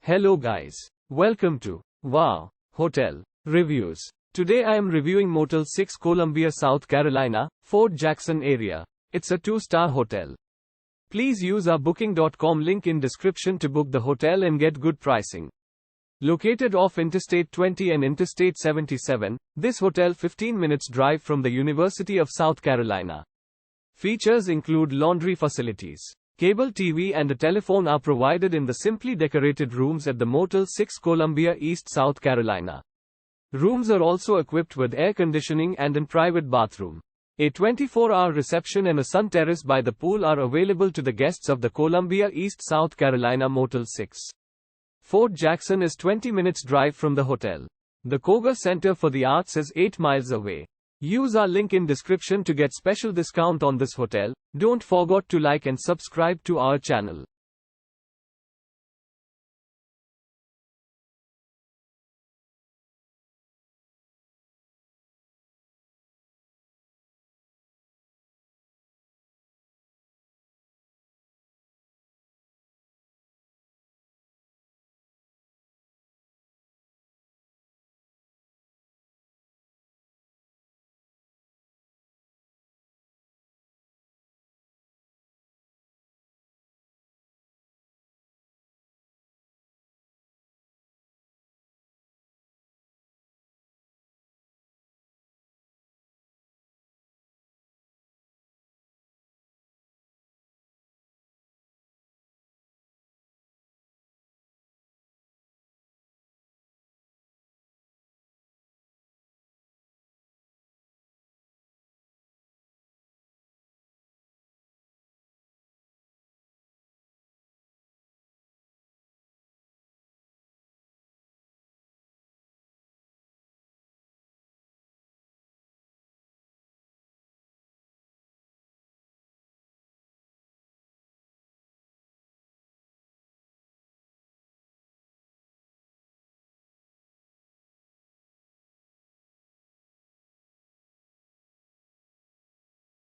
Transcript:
Hello guys. Welcome to Wow Hotel Reviews. Today I am reviewing Motel 6 Columbia, South Carolina, Fort Jackson area. It's a 2-star hotel. Please use our booking.com link in description to book the hotel and get good pricing. Located off Interstate 20 and Interstate 77, this hotel 15 minutes drive from the University of South Carolina. Features include laundry facilities. Cable TV and a telephone are provided in the simply decorated rooms at the Motel 6 Columbia, East South Carolina. Rooms are also equipped with air conditioning and a private bathroom. A 24-hour reception and a sun terrace by the pool are available to the guests of the Columbia, East South Carolina Motel 6. Fort Jackson is 20 minutes drive from the hotel. The Koger Center for the Arts is 8 miles away. Use our link in description to get special discount on this hotel. Don't forget to like and subscribe to our channel.